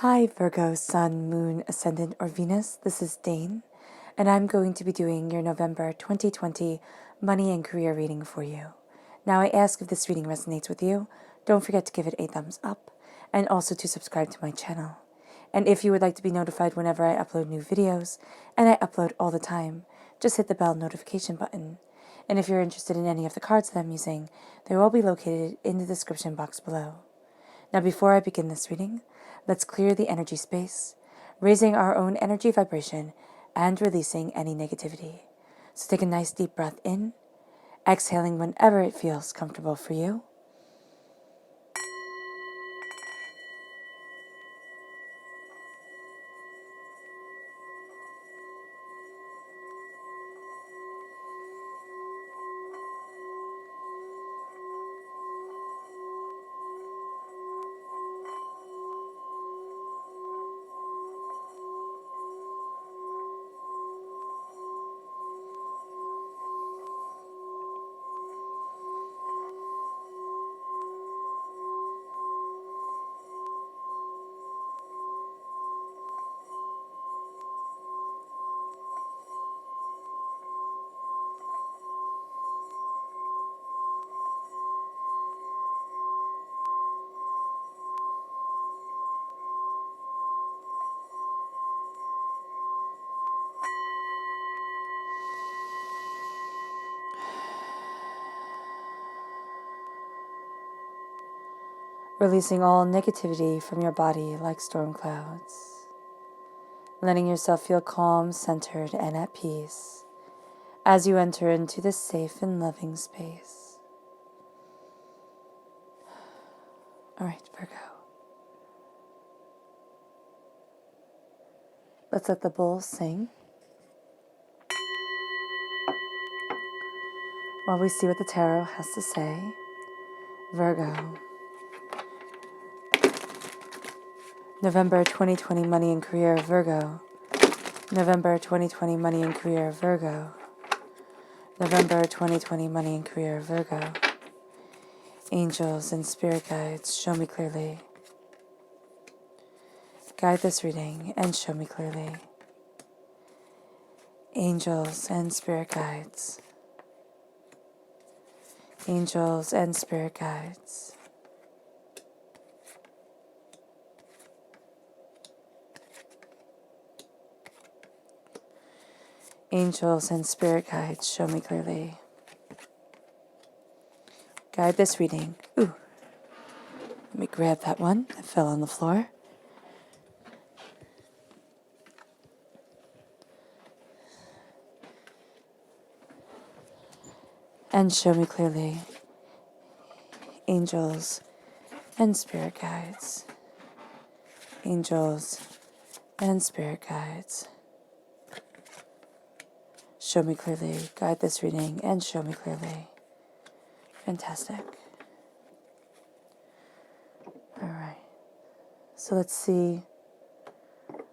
Hi Virgo, Sun, Moon, Ascendant, or Venus. This is Dane, and I'm going to be doing your November 2020 money and career reading for you. Now, I ask if this reading resonates with you, don't forget to give it a thumbs up, and also to subscribe to my channel. And if you would like to be notified whenever I upload new videos, and I upload all the time, just hit the bell notification button. And if you're interested in any of the cards that I'm using, they will all be located in the description box below. Now, before I begin this reading, let's clear the energy space, raising our own energy vibration and releasing any negativity. So take a nice deep breath in, exhaling whenever it feels comfortable for you. Releasing all negativity from your body like storm clouds. Letting yourself feel calm, centered, and at peace as you enter into this safe and loving space. All right, Virgo. Let's let the bowl sing while we see what the tarot has to say. Virgo. November 2020 money and career, Virgo. November 2020 money and career, Virgo. November 2020 money and career, Virgo. Angels and spirit guides, show me clearly. Guide this reading and show me clearly. Angels and spirit guides. Angels and spirit guides. Angels and spirit guides, show me clearly. Guide this reading. Ooh. Let me grab that one that fell on the floor. And show me clearly. Angels and spirit guides. Angels and spirit guides. Show me clearly. Guide this reading and show me clearly. Fantastic. All right. So let's see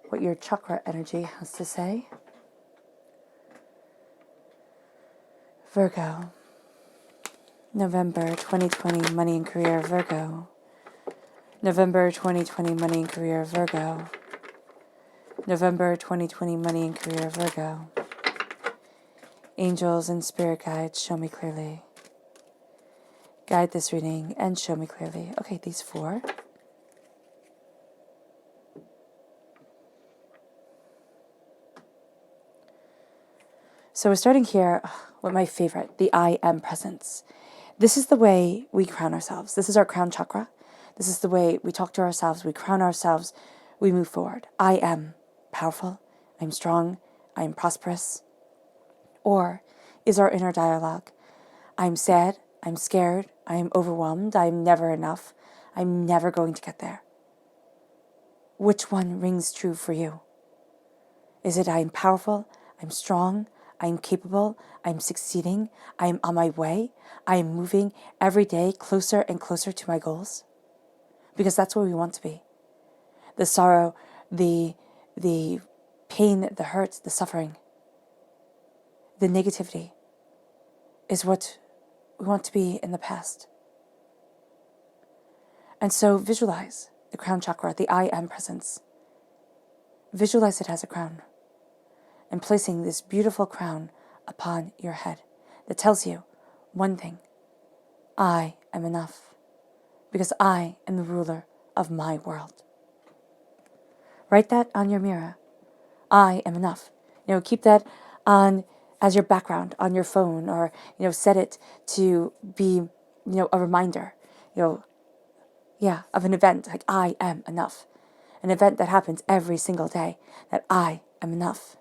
what your chakra energy has to say. Virgo. November 2020 money and career, Virgo. November 2020 money and career, Virgo. November 2020 money and career, Virgo. Angels and spirit guides, show me clearly. Guide this reading and show me clearly. Okay, these four. So we're starting here with my favorite, the I am presence. This is the way we crown ourselves. This is our crown chakra. This is the way we talk to ourselves, we crown ourselves, we move forward. I am powerful, I'm strong, I'm prosperous. Or is our inner dialogue, I'm sad, I'm scared, I'm overwhelmed, I'm never enough, I'm never going to get there. Which one rings true for you? Is it I'm powerful, I'm strong, I'm capable, I'm succeeding, I'm on my way, I am moving every day closer and closer to my goals? Because that's where we want to be. The sorrow, the pain, the hurt, the suffering, the negativity is what we want to be in the past. And so visualize the crown chakra, the I am presence. Visualize it as a crown and placing this beautiful crown upon your head that tells you one thing: I am enough because I am the ruler of my world. Write that on your mirror. I am enough. Keep that on as your background on your phone, or, set it to be, a reminder, of an event like I am enough. An event that happens every single day, that I am enough.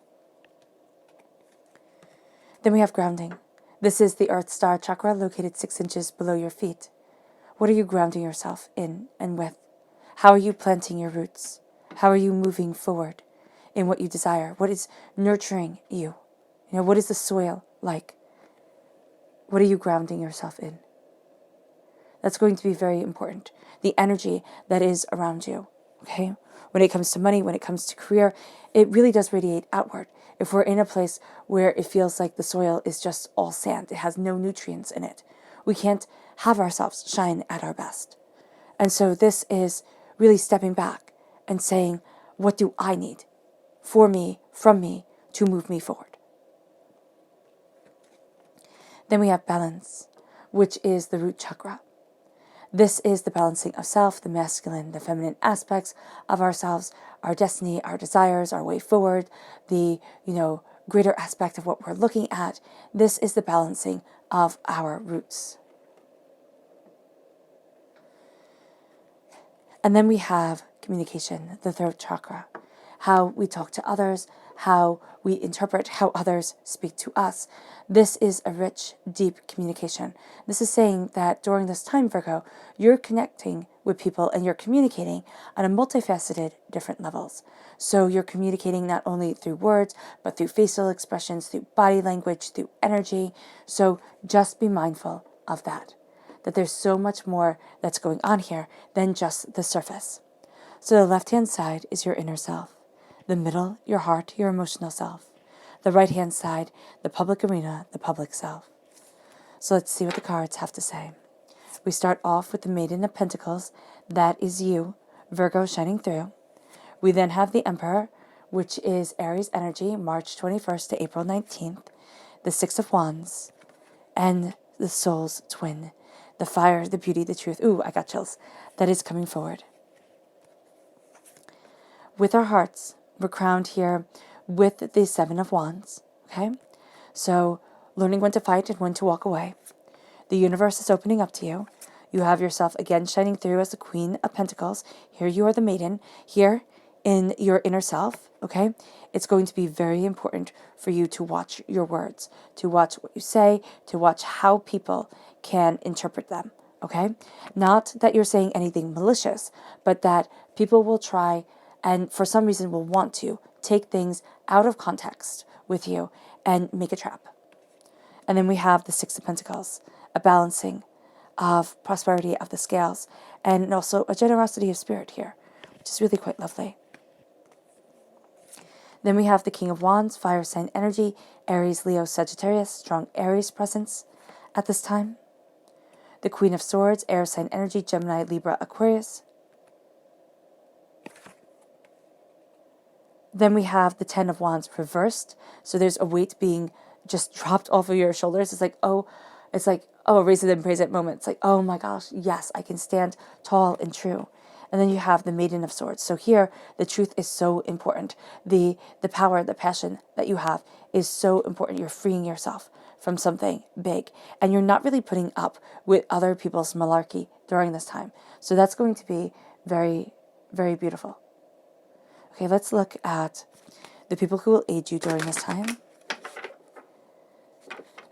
Then we have grounding. This is the Earth Star chakra located 6 inches below your feet. What are you grounding yourself in and with? How are you planting your roots? How are you moving forward in what you desire? What is nurturing you? What is the soil like? What are you grounding yourself in? That's going to be very important. The energy that is around you, okay? When it comes to money, when it comes to career, it really does radiate outward. If we're in a place where it feels like the soil is just all sand, it has no nutrients in it, we can't have ourselves shine at our best. And so this is really stepping back and saying, what do I need for me, from me, to move me forward? Then we have balance, which is the root chakra. This is the balancing of self, the masculine, the feminine aspects of ourselves, our destiny, our desires, our way forward, the, greater aspect of what we're looking at. This is the balancing of our roots. And then we have communication, the throat chakra, how we talk to others, how we interpret how others speak to us. This is a rich, deep communication. This is saying that during this time, Virgo, you're connecting with people and you're communicating on a multifaceted different levels. So you're communicating not only through words, but through facial expressions, through body language, through energy. So just be mindful of that there's so much more that's going on here than just the surface. So the left-hand side is your inner self. The middle, your heart, your emotional self. The right-hand side, the public arena, the public self. So let's see what the cards have to say. We start off with the Maiden of Pentacles. That is you, Virgo, shining through. We then have the Emperor, which is Aries energy, March 21st to April 19th. The Six of Wands. And the Soul's Twin. The fire, the beauty, the truth. Ooh, I got chills. That is coming forward. With our hearts, we're crowned here with the Seven of Wands. Okay? So, learning when to fight and when to walk away. The universe is opening up to you. You have yourself again shining through as the Queen of Pentacles. Here you are the Maiden. Here in your inner self. Okay? It's going to be very important for you to watch your words, to watch what you say, to watch how people can interpret them, okay? Not that you're saying anything malicious, but that people will try and for some reason will want to take things out of context with you and make a trap. And then we have the Six of Pentacles, a balancing of prosperity of the scales, and also a generosity of spirit here, which is really quite lovely. Then we have the King of Wands, fire sign energy, Aries, Leo, Sagittarius, strong Aries presence at this time. The Queen of Swords, air sign energy, Gemini, Libra, Aquarius. Then we have the Ten of Wands reversed. So there's a weight being just dropped off of your shoulders. It's like, oh, raise it and praise it moment. It's like, oh my gosh, yes, I can stand tall and true. And then you have the Maiden of Swords. So here, the truth is so important. The power, the passion that you have is so important. You're freeing yourself from something big. And you're not really putting up with other people's malarkey during this time. So that's going to be very, very beautiful. Okay, let's look at the people who will aid you during this time.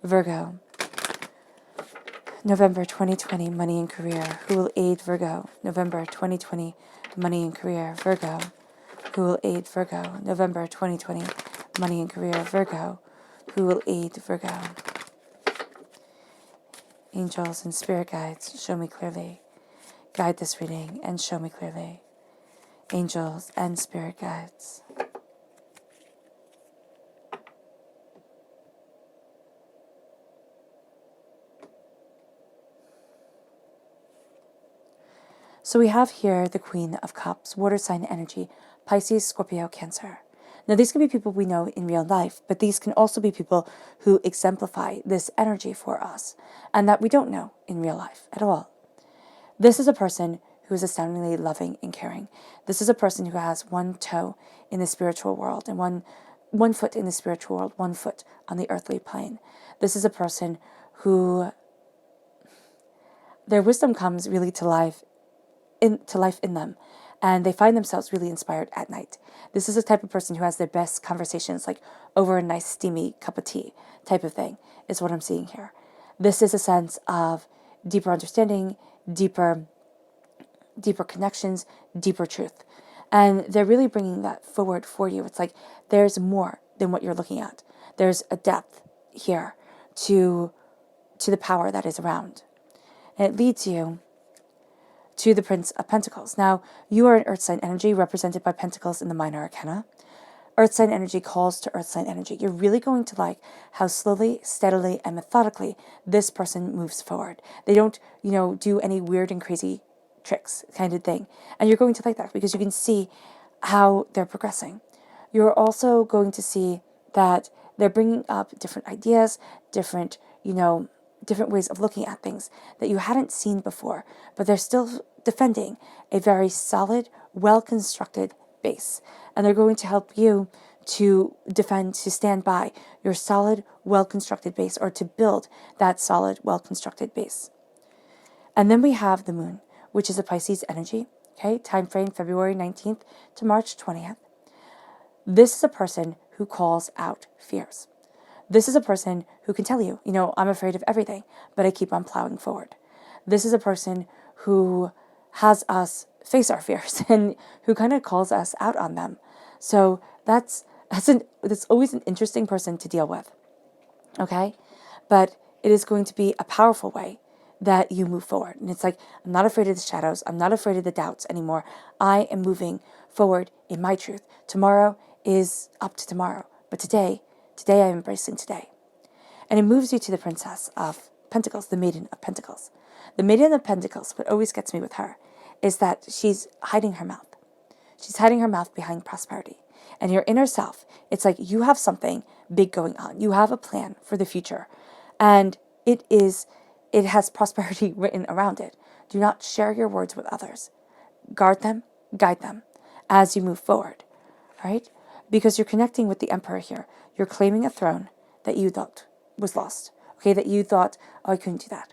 Virgo. November 2020, money and career. Who will aid Virgo? November 2020, money and career. Virgo. Who will aid Virgo? November 2020, money and career. Virgo. Who will aid Virgo? Angels and spirit guides, show me clearly. Guide this reading and show me clearly. Angels and spirit guides. So we have here the Queen of Cups, water sign energy, Pisces, Scorpio, Cancer. Now, these can be people we know in real life, but these can also be people who exemplify this energy for us and that we don't know in real life at all. This is a person who is astoundingly loving and caring. This is a person who has one toe in the spiritual world and one foot in the spiritual world, one foot on the earthly plane. This is a person who their wisdom comes really to life in them, and they find themselves really inspired at night. This is the type of person who has their best conversations like over a nice steamy cup of tea type of thing is what I'm seeing here. This is a sense of deeper understanding, deeper connections, deeper truth. And they're really bringing that forward for you. It's like there's more than what you're looking at. There's a depth here to the power that is around. And it leads you to the Prince of Pentacles. Now, you are an earth sign energy represented by pentacles in the minor arcana. Earth sign energy calls to earth sign energy. You're really going to like how slowly, steadily, and methodically this person moves forward. They don't, do any weird and crazy tricks kind of thing. And you're going to like that because you can see how they're progressing. You're also going to see that they're bringing up different ideas, different ways of looking at things that you hadn't seen before, but they're still defending a very solid, well-constructed base. And they're going to help you to defend, to stand by your solid, well-constructed base, or to build that solid, well-constructed base. And then we have the moon, which is a Pisces energy, okay? Time frame February 19th to March 20th. This is a person who calls out fears. This is a person who can tell you, I'm afraid of everything, but I keep on plowing forward. This is a person who has us face our fears and who kind of calls us out on them. So that's always an interesting person to deal with, okay? But it is going to be a powerful way that you move forward. And it's like, I'm not afraid of the shadows. I'm not afraid of the doubts anymore. I am moving forward in my truth. Tomorrow is up to tomorrow. But today I'm embracing today. And it moves you to the Princess of Pentacles, the Maiden of Pentacles. The Maiden of Pentacles, what always gets me with her, is that she's hiding her mouth. She's hiding her mouth behind prosperity. And your inner self, it's like you have something big going on. You have a plan for the future. And it has prosperity written around it. Do not share your words with others. Guard them, guide them as you move forward, right? Because you're connecting with the Emperor here. You're claiming a throne that you thought was lost, okay? That you thought, I couldn't do that,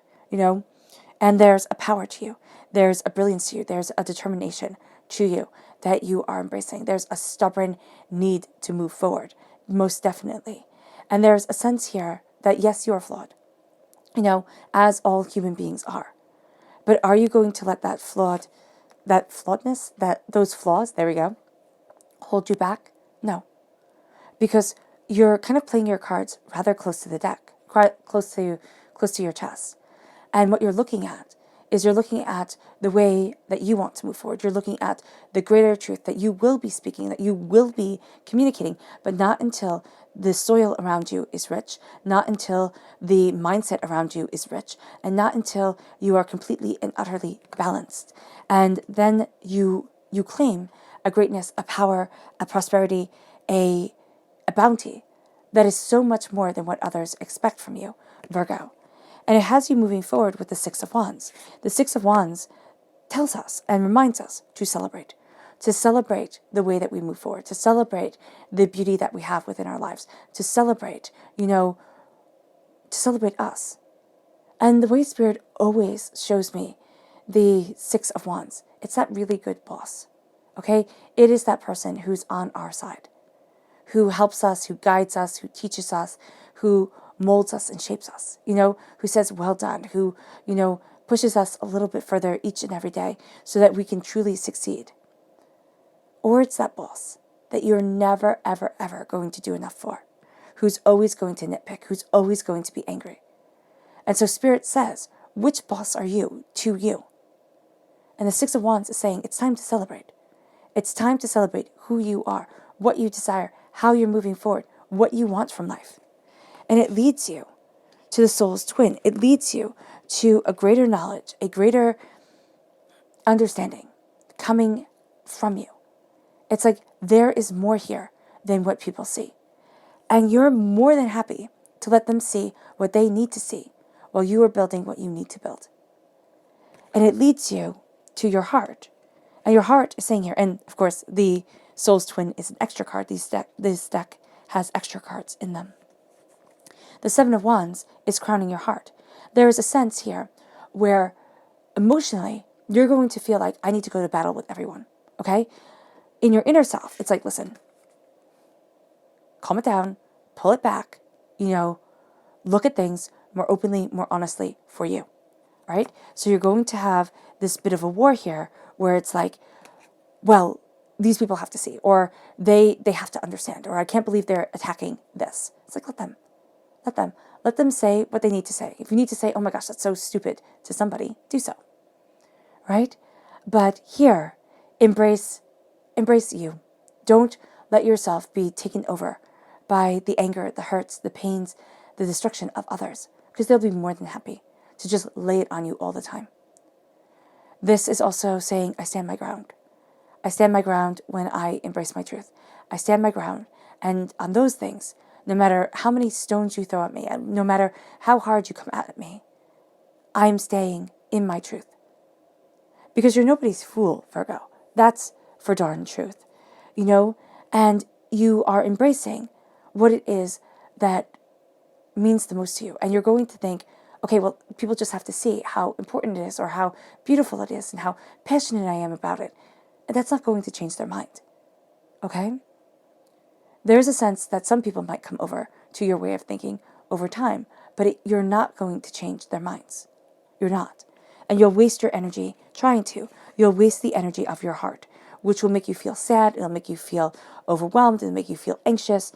And there's a power to you. There's a brilliance to you. There's a determination to you that you are embracing. There's a stubborn need to move forward, most definitely. And there's a sense here that, yes, you are flawed, as all human beings are. But are you going to let that flawedness, those flaws, there we go, hold you back? No. Because you're kind of playing your cards rather close to the deck, close to your chest. And what you're looking at is the way that you want to move forward. You're looking at the greater truth that you will be speaking, that you will be communicating, but not until the soil around you is rich, not until the mindset around you is rich, and not until you are completely and utterly balanced. And then you claim a greatness, a power, a prosperity, a bounty that is so much more than what others expect from you, Virgo. And it has you moving forward with the Six of Wands. The Six of Wands tells us and reminds us to celebrate the way that we move forward, to celebrate the beauty that we have within our lives, to celebrate, to celebrate us. And the way Spirit always shows me the Six of Wands, it's that really good boss, okay? It is that person who's on our side, who helps us, who guides us, who teaches us, who molds us and shapes us, who says, well done, who, pushes us a little bit further each and every day so that we can truly succeed. Or it's that boss that you're never, ever, ever going to do enough for, who's always going to nitpick, who's always going to be angry. And so Spirit says, which boss are you to you? And the Six of Wands is saying, it's time to celebrate. It's time to celebrate who you are, what you desire, how you're moving forward, what you want from life. And it leads you to the soul's twin. It leads you to a greater knowledge, a greater understanding coming from you. It's like there is more here than what people see. And you're more than happy to let them see what they need to see while you are building what you need to build. And it leads you to your heart. And your heart is saying here, and of course, the Soul's Twin is an extra card. This deck has extra cards in them. The Seven of Wands is crowning your heart. There is a sense here where emotionally, you're going to feel like, I need to go to battle with everyone, okay? In your inner self, it's like, listen, calm it down, pull it back, look at things more openly, more honestly for you, right? So you're going to have this bit of a war here where it's like, well, these people have to see, or they have to understand, or I can't believe they're attacking this. It's like, let them say what they need to say. If you need to say, oh my gosh, that's so stupid to somebody, do so, right? But here, embrace you. Don't let yourself be taken over by the anger, the hurts, the pains, the destruction of others, because they'll be more than happy to just lay it on you all the time. This is also saying, I stand my ground. I stand my ground when I embrace my truth. I stand my ground. And on those things, no matter how many stones you throw at me, and no matter how hard you come at me, I'm staying in my truth. Because you're nobody's fool, Virgo. That's for darn truth. And you are embracing what it is that means the most to you. And you're going to think, okay, well, people just have to see how important it is, or how beautiful it is, and how passionate I am about it. And that's not going to change their mind. Okay? There's a sense that some people might come over to your way of thinking over time, but you're not going to change their minds. You're not. And you'll waste your energy trying to. You'll waste the energy of your heart, which will make you feel sad. It'll make you feel overwhelmed. It'll make you feel anxious.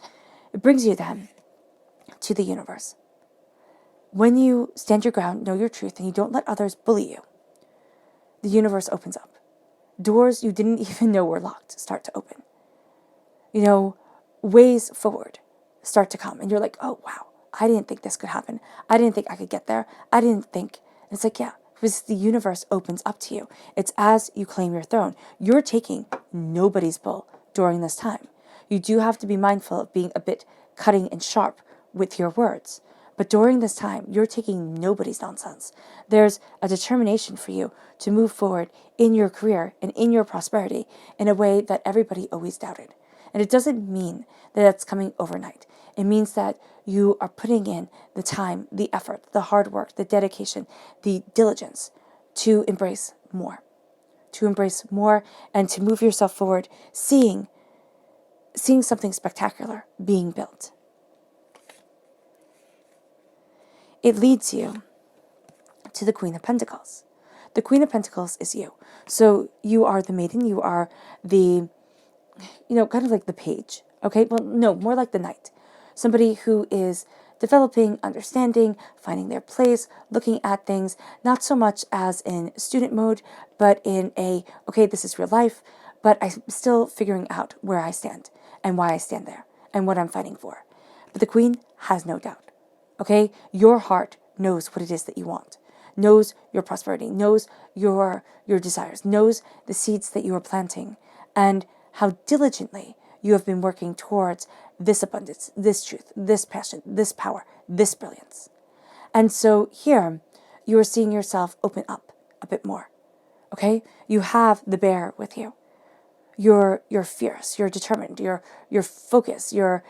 It brings you then to the universe. When you stand your ground, know your truth, and you don't let others bully you, the universe opens up. Doors you didn't even know were locked start to open. Ways forward start to come. And you're like, oh, wow, I didn't think this could happen. I didn't think I could get there. I didn't think. And it's like, yeah, because the universe opens up to you. It's as you claim your throne. You're taking nobody's bull during this time. You do have to be mindful of being a bit cutting and sharp with your words. But during this time, you're taking nobody's nonsense. There's a determination for you to move forward in your career and in your prosperity in a way that everybody always doubted. And it doesn't mean that it's coming overnight. It means that you are putting in the time, the effort, the hard work, the dedication, the diligence to embrace more. To embrace more and to move yourself forward, seeing something spectacular being built. It leads you to the Queen of Pentacles. The Queen of Pentacles is you. So you are the maiden, you are the, kind of like the page. Okay, well, no, more like the knight. Somebody who is developing, understanding, finding their place, looking at things, not so much as in student mode, but in okay, this is real life, but I'm still figuring out where I stand and why I stand there and what I'm fighting for. But the Queen has no doubt. Okay, your heart knows what it is that you want, knows your prosperity, knows your desires, knows the seeds that you are planting, and how diligently you have been working towards this abundance, this truth, this passion, this power, this brilliance. And so here, you are seeing yourself open up a bit more. Okay, you have the bear with you. You're fierce, you're determined, you're focused, you're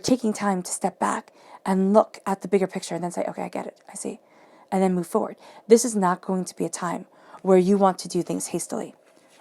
taking time to step back and look at the bigger picture and then say, okay, I get it, I see, and then move forward. This is not going to be a time where you want to do things hastily,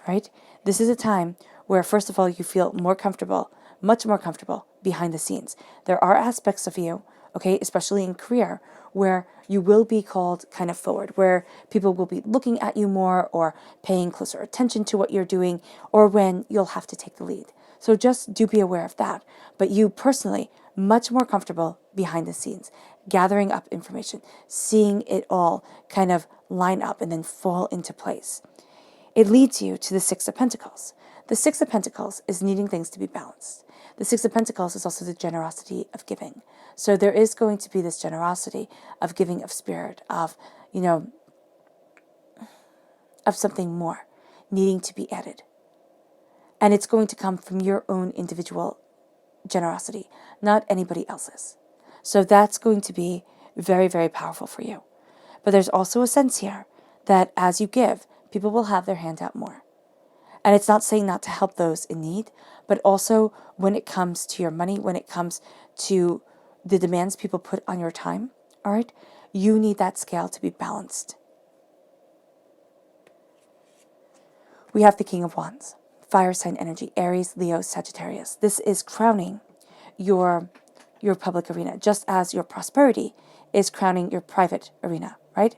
right? This is a time where, first of all, you feel more comfortable, much more comfortable behind the scenes. There are aspects of you, okay, especially in career, where you will be called kind of forward, where people will be looking at you more or paying closer attention to what you're doing, or when you'll have to take the lead. So just do be aware of that. But you personally, much more comfortable behind the scenes, gathering up information, seeing it all kind of line up and then fall into place. It leads you to the Six of Pentacles. The Six of Pentacles is needing things to be balanced. The Six of Pentacles is also the generosity of giving. So there is going to be this generosity of giving of spirit, of, of something more. needing to be added. And it's going to come from your own individual generosity, not anybody else's. So that's going to be very, very powerful for you. But there's also a sense here that as you give, people will have their hand out more. And it's not saying not to help those in need, but also when it comes to your money, when it comes to the demands people put on your time, all right, you need that scale to be balanced. We have the King of Wands, fire sign energy, Aries, Leo, Sagittarius. This is crowning your public arena, just as your prosperity is crowning your private arena, right?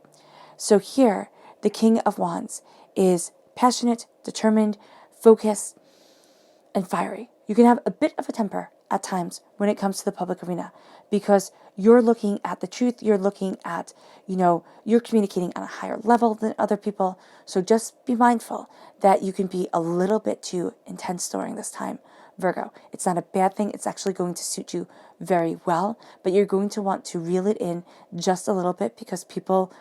So here, the King of Wands is passionate, determined, focused, and fiery. You can have a bit of a temper at times when it comes to the public arena because you're looking at the truth, you're looking at, you're communicating on a higher level than other people. So just be mindful that you can be a little bit too intense during this time, Virgo. It's not a bad thing. It's actually going to suit you very well, but you're going to want to reel it in just a little bit because people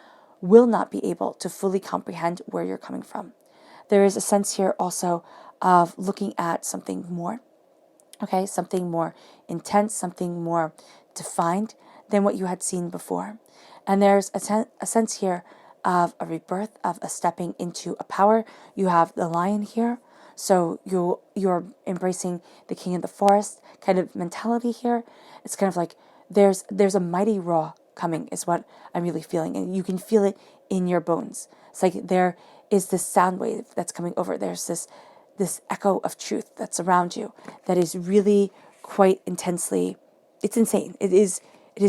will not be able to fully comprehend where you're coming from. There is a sense here also of looking at something more, okay, something more intense, something more defined than what you had seen before. And there's a sense here of a rebirth, of a stepping into a power. You have the lion here, so you're embracing the king of the forest kind of mentality here. It's kind of like there's a mighty roar coming is what I'm really feeling, and you can feel it in your bones. It's like there is this sound wave that's coming over. There's this echo of truth that's around you that is really quite intensely, it's insane. It is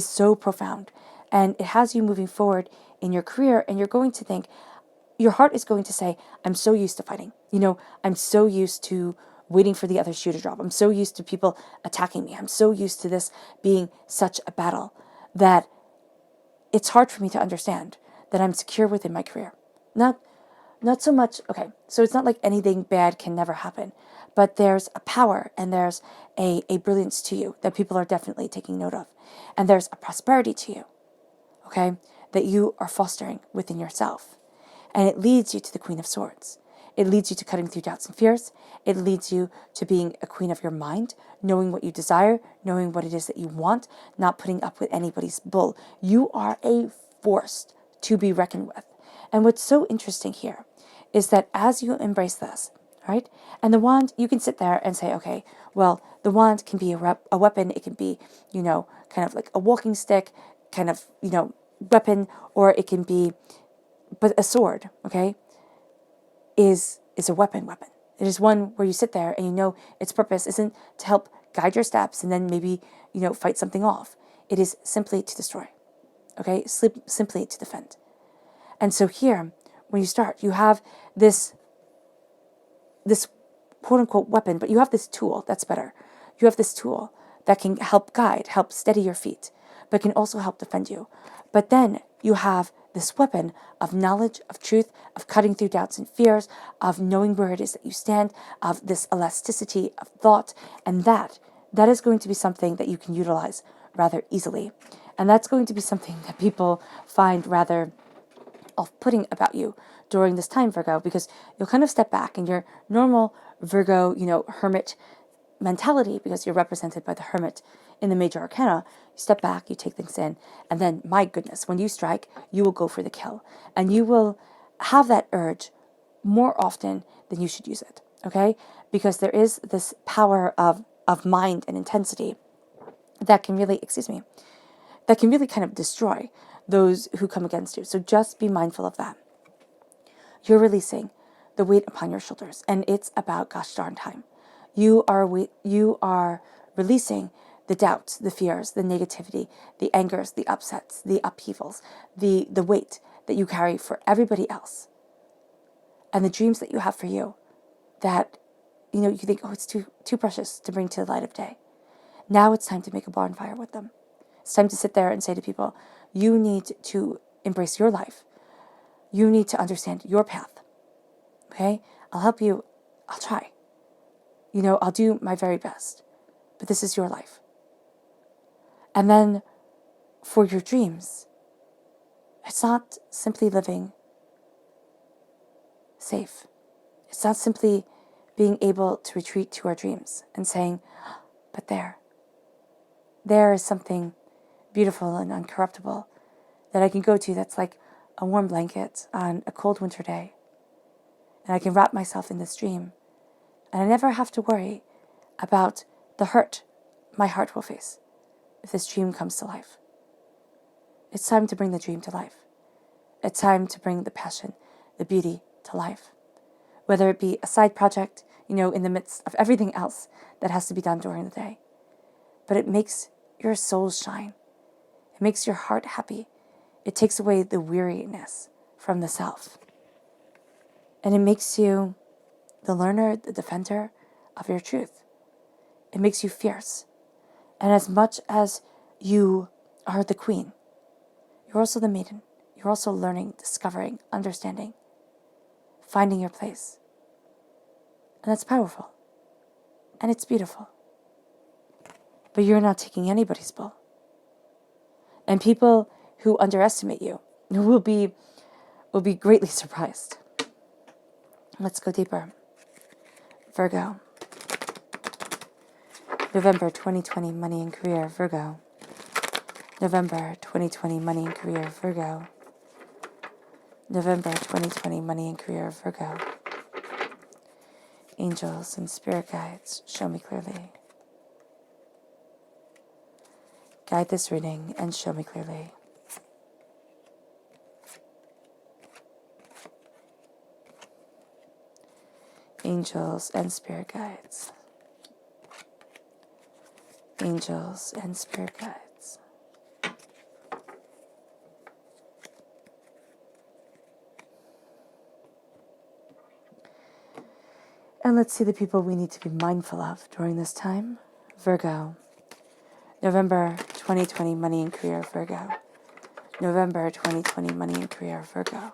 so profound, and it has you moving forward in your career, and you're going to think, your heart is going to say, I'm so used to fighting. I'm so used to waiting for the other shoe to drop. I'm so used to people attacking me. I'm so used to this being such a battle that it's hard for me to understand that I'm secure within my career. Not so much, okay, so it's not like anything bad can never happen, but there's a power and there's a brilliance to you that people are definitely taking note of. And there's a prosperity to you, okay, that you are fostering within yourself. And it leads you to the Queen of Swords. It leads you to cutting through doubts and fears. It leads you to being a queen of your mind, knowing what you desire, knowing what it is that you want, not putting up with anybody's bull. You are a force to be reckoned with. And what's so interesting here is that as you embrace this, right, and the wand, you can sit there and say, okay, well, the wand can be a weapon. It can be, kind of like a walking stick, kind of, weapon, or it can be, but a sword, okay, is a weapon. It is one where you sit there and its purpose isn't to help guide your steps and then maybe, fight something off. It is simply to destroy, okay, simply to defend. And so here, when you start, you have this quote unquote weapon, but you have this tool, that's better. You have this tool that can help guide, help steady your feet, but can also help defend you. But then you have this weapon of knowledge, of truth, of cutting through doubts and fears, of knowing where it is that you stand, of this elasticity of thought, and that is going to be something that you can utilize rather easily. And that's going to be something that people find rather off-putting about you during this time, Virgo, because you'll kind of step back in your normal Virgo, hermit mentality, because you're represented by the hermit in the major arcana. You step back, you take things in, and then, my goodness, when you strike, you will go for the kill. And you will have that urge more often than you should use it, okay? Because there is this power of mind and intensity that can really, that can really kind of destroy those who come against you. So just be mindful of that. You're releasing the weight upon your shoulders, and it's about gosh darn time. You are releasing the doubts, the fears, the negativity, the angers, the upsets, the upheavals, the weight that you carry for everybody else, and the dreams that you have for you that you think, oh, it's too precious to bring to the light of day. Now it's time to make a bonfire with them. It's time to sit there and say to people, you need to embrace your life. You need to understand your path. Okay? I'll help you. I'll try. I'll do my very best. But this is your life. And then for your dreams, it's not simply living safe. It's not simply being able to retreat to our dreams and saying, but there is something beautiful and uncorruptible that I can go to that's like a warm blanket on a cold winter day. And I can wrap myself in this dream. And I never have to worry about the hurt my heart will face if this dream comes to life. It's time to bring the dream to life. It's time to bring the passion, the beauty to life. Whether it be a side project, in the midst of everything else that has to be done during the day. But it makes your soul shine. It makes your heart happy. It takes away the weariness from the self. And it makes you the learner, the defender of your truth. It makes you fierce. And as much as you are the queen, you're also the maiden. You're also learning, discovering, understanding, finding your place. And that's powerful. And it's beautiful. But you're not taking anybody's bull. And people who underestimate you will be greatly surprised. Let's go deeper. Virgo. November 2020, money and career, Virgo. November 2020, money and career, Virgo. November 2020, money and career, Virgo. Angels and spirit guides, show me clearly. Guide this reading and show me clearly. Angels and spirit guides. Angels and spirit guides. And let's see the people we need to be mindful of during this time. Virgo. November 2020, money and career, Virgo. November 2020, money and career, Virgo.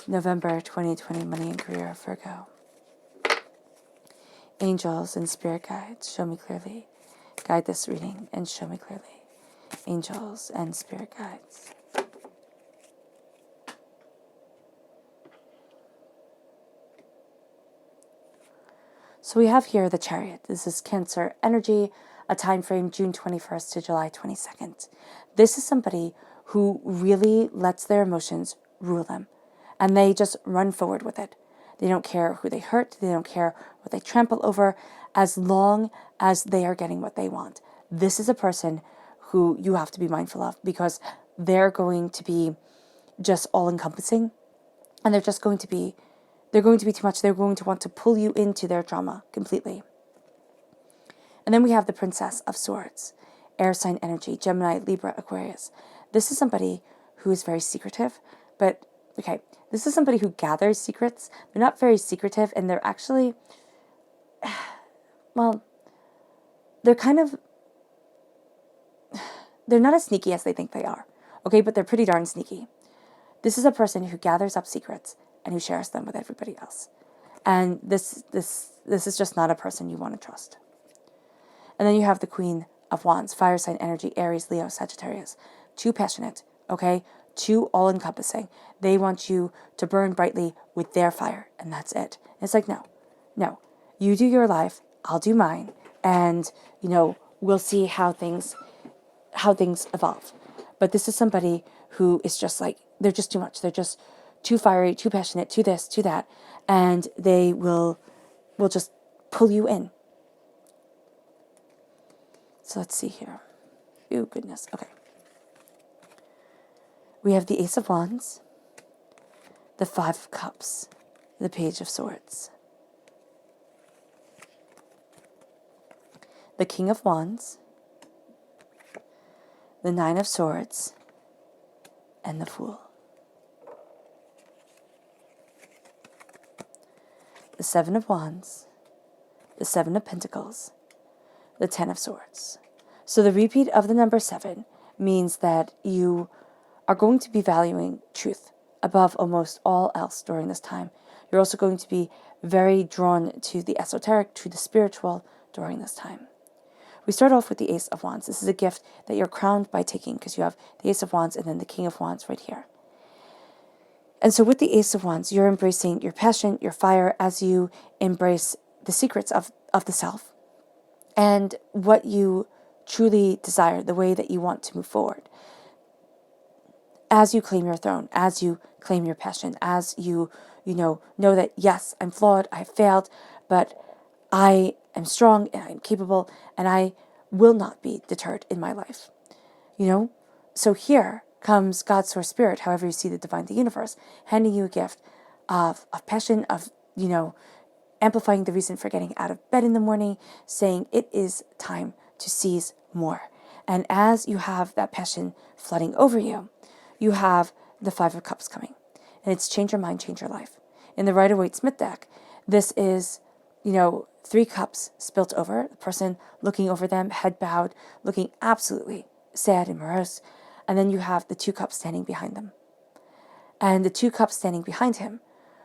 November 2020, money and career, Virgo. Angels and spirit guides, show me clearly. Guide this reading and show me clearly. Angels and spirit guides. So we have here the Chariot. This is Cancer energy, a time frame June 21st to July 22nd. This is somebody who really lets their emotions rule them, and they just run forward with it. They don't care who they hurt. They don't care what they trample over, as long as they are getting what they want. This is a person who you have to be mindful of, because they're going to be just all-encompassing, and they're going to be too much. They're going to want to pull you into their drama completely. And then we have the Princess of Swords, air sign energy, Gemini, Libra, Aquarius. This is somebody who is very secretive, but this is somebody who gathers secrets. They're not very secretive, and they're actually, they're not as sneaky as they think they are, but they're pretty darn sneaky. This is a person who gathers up secrets and who shares them with everybody else. And this is just not a person you want to trust. And then you have the Queen of Wands, fire sign energy, Aries, Leo, Sagittarius. Too passionate, too all-encompassing. They want you to burn brightly with their fire, and that's it. And it's like, no. You do your life, I'll do mine, and, we'll see how things evolve. But this is somebody who is just like, they're just too much. They're just too fiery, too passionate, too this, too that, and they will just pull you in. So let's see here. Ooh, goodness. Okay. We have the Ace of Wands, the Five of Cups, the Page of Swords, the King of Wands, the Nine of Swords, and the Fool. The Seven of Wands, the Seven of Pentacles, the Ten of Swords. So the repeat of the number 7 means that you are going to be valuing truth above almost all else during this time. You're also going to be very drawn to the esoteric, to the spiritual during this time. We start off with the Ace of Wands. This is a gift that you're crowned by taking, because you have the Ace of Wands and then the King of Wands right here. And so with the Ace of Wands, you're embracing your passion, your fire, as you embrace the secrets of the self and what you truly desire, the way that you want to move forward. As you claim your throne, as you claim your passion, as you know that, yes, I'm flawed, I've failed, but I am strong and I'm capable and I will not be deterred in my life. So here comes God's source spirit, however you see the divine, the universe, handing you a gift of passion, of, amplifying the reason for getting out of bed in the morning, saying it is time to seize more. And as you have that passion flooding over you, you have the Five of Cups coming. And it's change your mind, change your life. In the Rider-Waite-Smith deck, this is, 3 cups spilt over, the person looking over them, head bowed, looking absolutely sad and morose. And then you have the 2 cups standing behind them. And the 2 cups standing behind him,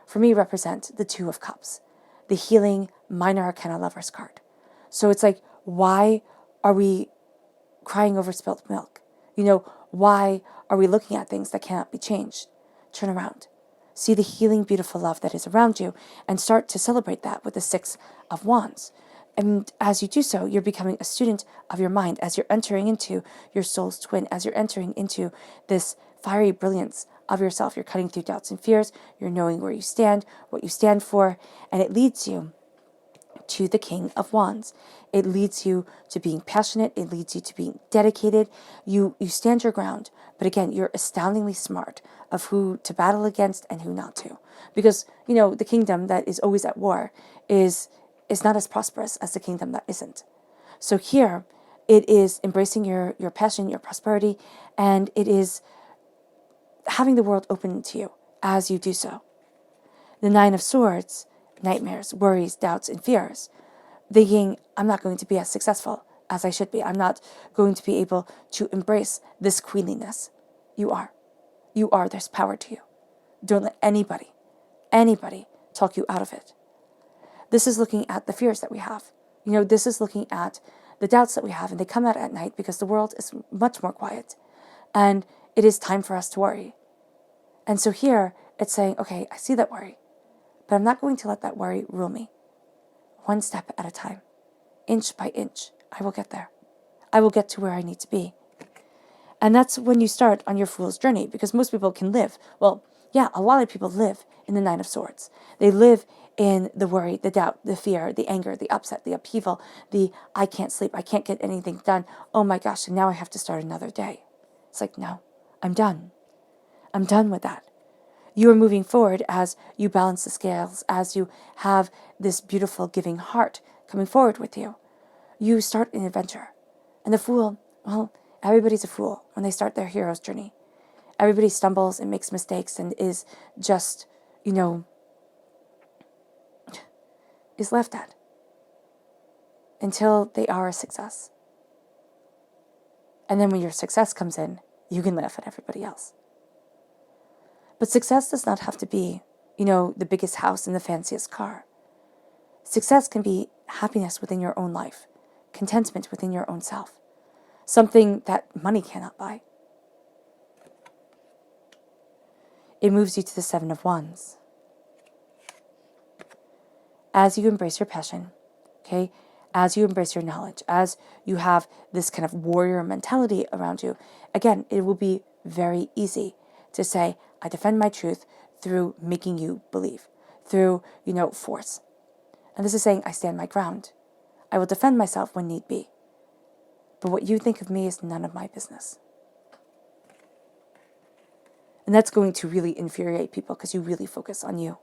for me, represent the 2 of Cups, the healing minor arcana Lover's card. So it's like, why are we crying over spilt milk? Why are we looking at things that cannot be changed? Turn around. See the healing, beautiful love that is around you and start to celebrate that with the 6 of Wands. And as you do so, you're becoming a student of your mind as you're entering into your soul's twin, as you're entering into this fiery brilliance of yourself. You're cutting through doubts and fears. You're knowing where you stand, what you stand for, and it leads you to the King of Wands. It leads you to being passionate. It leads you to being dedicated. You stand your ground. But again, you're astoundingly smart of who to battle against and who not to. Because, the kingdom that is always at war is not as prosperous as the kingdom that isn't. So here, it is embracing your passion, your prosperity, and it is having the world open to you as you do so. The 9 of Swords, nightmares, worries, doubts, and fears. Thinking, I'm not going to be as successful as I should be. I'm not going to be able to embrace this queenliness. You are. You are. There's power to you. Don't let anybody talk you out of it. This is looking at the fears that we have. This is looking at the doubts that we have, and they come out at night because the world is much more quiet. And it is time for us to worry. And so here, it's saying, okay, I see that worry, but I'm not going to let that worry rule me. One step at a time, inch by inch, I will get there. I will get to where I need to be. And that's when you start on your fool's journey, because most people can live. Well, yeah, a lot of people live in the 9 of Swords. They live in the worry, the doubt, the fear, the anger, the upset, the upheaval, the I can't sleep, I can't get anything done. Oh my gosh, and now I have to start another day. It's like, no, I'm done. I'm done with that. You are moving forward as you balance the scales, as you have this beautiful giving heart coming forward with you. You start an adventure. And the fool, well, everybody's a fool when they start their hero's journey. Everybody stumbles and makes mistakes and is just, is left at until they are a success. And then when your success comes in, you can laugh at everybody else. But success does not have to be, the biggest house and the fanciest car. Success can be happiness within your own life, contentment within your own self, something that money cannot buy. It moves you to the 7 of Wands. As you embrace your passion, okay, as you embrace your knowledge, as you have this kind of warrior mentality around you, again, it will be very easy to say, I defend my truth through making you believe, through, force. And this is saying, I stand my ground. I will defend myself when need be. But what you think of me is none of my business. And that's going to really infuriate people because you really focus on you.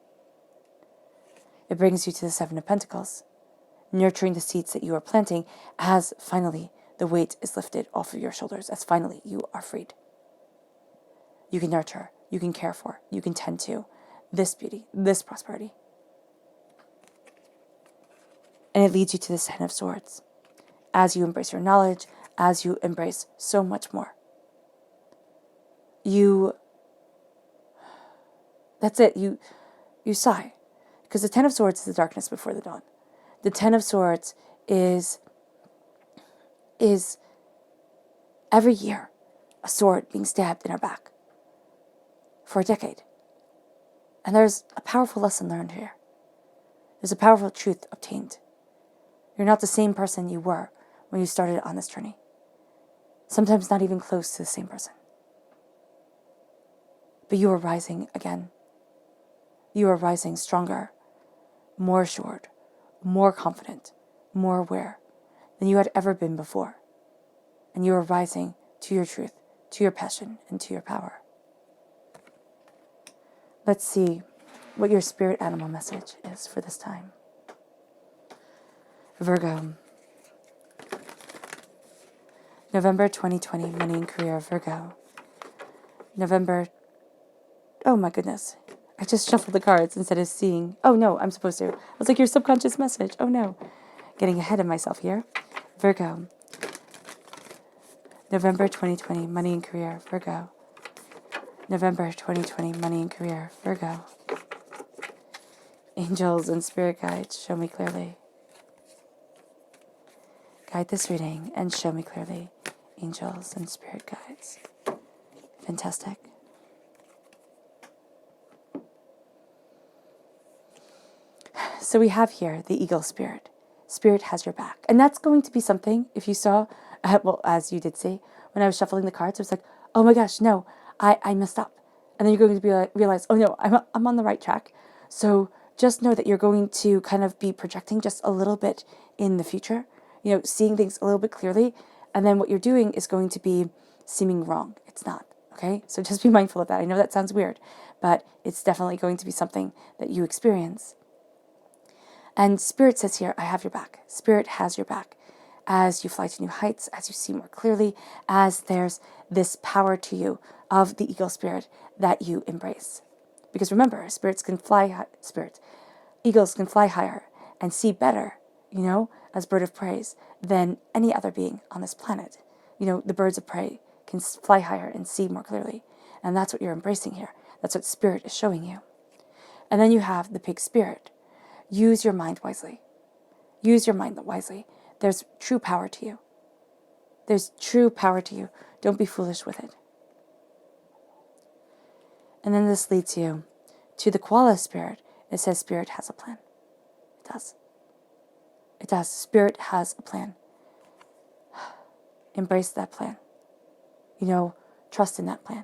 It brings you to the 7 of Pentacles, nurturing the seeds that you are planting as finally the weight is lifted off of your shoulders, as finally you are freed. You can nurture, you can care for, you can tend to this beauty, this prosperity. And it leads you to the 10 of Swords. As you embrace your knowledge, as you embrace so much more. That's it, you sigh. Because the 10 of Swords is the darkness before the dawn. The 10 of Swords is every year a sword being stabbed in our back for a decade. And there's a powerful lesson learned here. There's a powerful truth obtained. You're not the same person you were when you started on this journey. Sometimes not even close to the same person. But you are rising again. You are rising stronger, more assured, more confident, more aware than you had ever been before. And you are rising to your truth, to your passion, and to your power. Let's see what your spirit animal message is for this time. Virgo. November 2020, money and career, Virgo. November, oh my goodness. I just shuffled the cards instead of seeing. Oh no, I'm supposed to. I was like, your subconscious message. Oh no. Getting ahead of myself here. Virgo. November 2020, money and career, Virgo. November 2020, money and career, Virgo. Angels and spirit guides, show me clearly. Guide this reading and show me clearly. Angels and spirit guides. Fantastic. So we have here the eagle spirit. Spirit has your back. And that's going to be something, if you saw, well, as you did see, when I was shuffling the cards, I was like, oh my gosh, no, I messed up. And then you're going to be like, realize, oh no, I'm on the right track. So just know that you're going to kind of be projecting just a little bit in the future, seeing things a little bit clearly. And then what you're doing is going to be seeming wrong. It's not, okay? So just be mindful of that. I know that sounds weird, but it's definitely going to be something that you experience. And Spirit says here, I have your back. Spirit has your back. As you fly to new heights, as you see more clearly, as there's this power to you of the eagle spirit that you embrace. Because remember, eagles can fly higher and see better, as bird of prey than any other being on this planet. The birds of prey can fly higher and see more clearly. And that's what you're embracing here. That's what Spirit is showing you. And then you have the pig spirit. Use your mind wisely. Use your mind wisely. There's true power to you. There's true power to you. Don't be foolish with it. And then this leads you to the koala spirit. It says Spirit has a plan. It does. It does. Spirit has a plan. Embrace that plan. Trust in that plan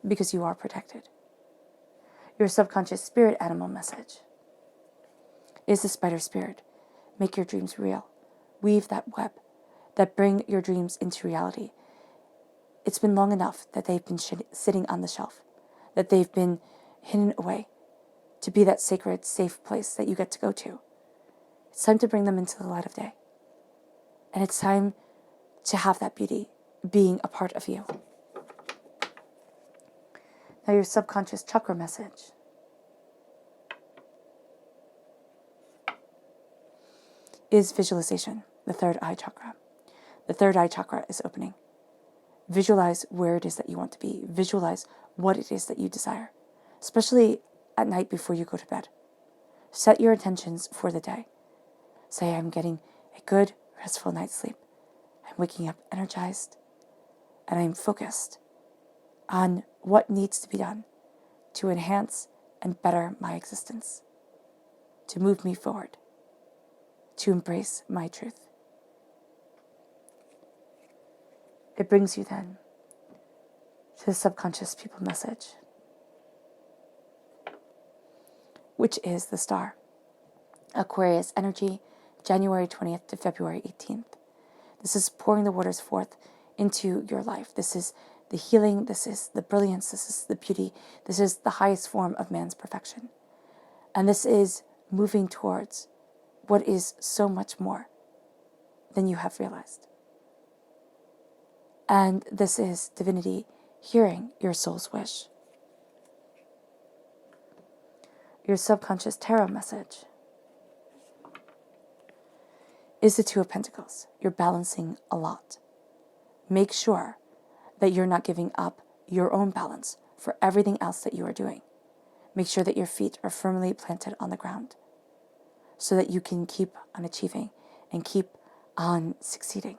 because you are protected. Your subconscious spirit animal message is the spider spirit. Make your dreams real. Weave that web that bring your dreams into reality. It's been long enough that they've been sitting on the shelf, that they've been hidden away to be that sacred, safe place that you get to go to. It's time to bring them into the light of day. And it's time to have that beauty being a part of you. Now your subconscious chakra message is visualization, the third eye chakra. The third eye chakra is opening. Visualize where it is that you want to be. Visualize what it is that you desire, especially at night before you go to bed. Set your intentions for the day. Say, I'm getting a good, restful night's sleep. I'm waking up energized, and I'm focused on what needs to be done to enhance and better my existence, to move me forward, to embrace my truth. It brings you then to the subconscious people message, which is the star. Aquarius energy, January 20th to February 18th. This is pouring the waters forth into your life. This is the healing. This is the brilliance. This is the beauty. This is the highest form of man's perfection. And this is moving towards what is so much more than you have realized. And this is divinity hearing your soul's wish. Your subconscious tarot message is the Two of Pentacles. You're balancing a lot. Make sure that you're not giving up your own balance for everything else that you are doing. Make sure that your feet are firmly planted on the ground so that you can keep on achieving and keep on succeeding.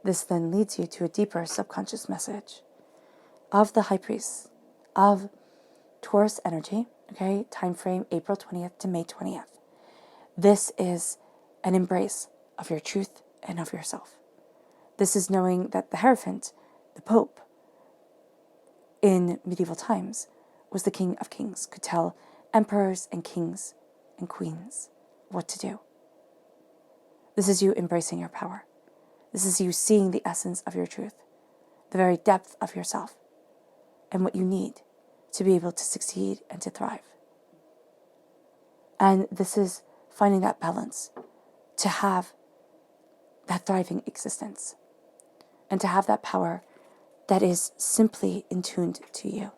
This then leads you to a deeper subconscious message of the High Priest, of Taurus energy, okay, time frame April 20th to May 20th. This is an embrace of your truth and of yourself. This is knowing that the Hierophant, the Pope, in medieval times, was the King of Kings, could tell emperors and kings and queens what to do. This is you embracing your power. This is you seeing the essence of your truth, the very depth of yourself, and what you need to be able to succeed and to thrive. And this is finding that balance, to have that thriving existence, and to have that power that is simply in tuned to you.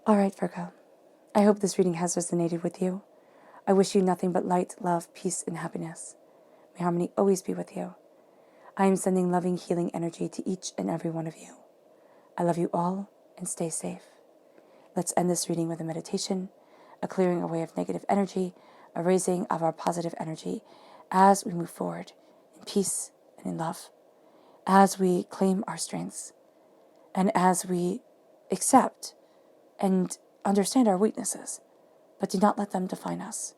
All right, Virgo. I hope this reading has resonated with you. I wish you nothing but light, love, peace, and happiness. May harmony always be with you. I am sending loving, healing energy to each and every one of you. I love you all, and stay safe. Let's end this reading with a meditation, a clearing away of negative energy, a raising of our positive energy as we move forward in peace and in love, as we claim our strengths, and as we accept and understand our weaknesses, but do not let them define us.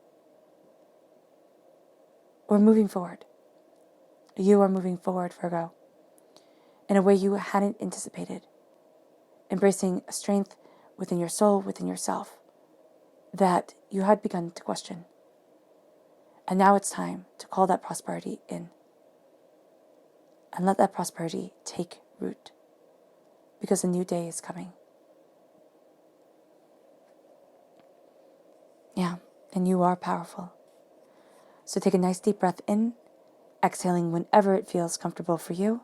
We're moving forward. You are moving forward, Virgo, in a way you hadn't anticipated, embracing a strength within your soul, within yourself, that you had begun to question. And now it's time to call that prosperity in, and let that prosperity take root, because a new day is coming. Yeah, and you are powerful. So take a nice deep breath in, exhaling whenever it feels comfortable for you.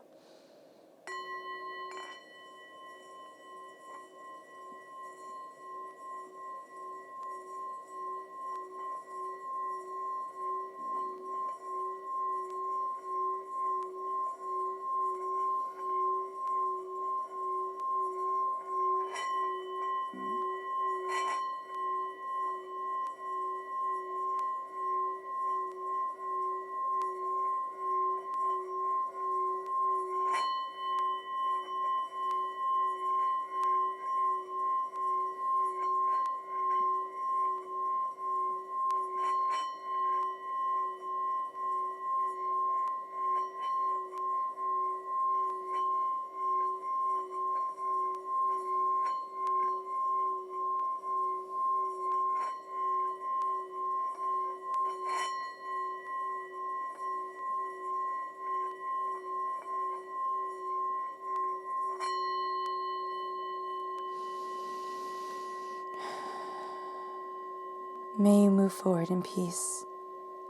May you move forward in peace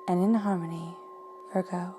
and in harmony, Virgo.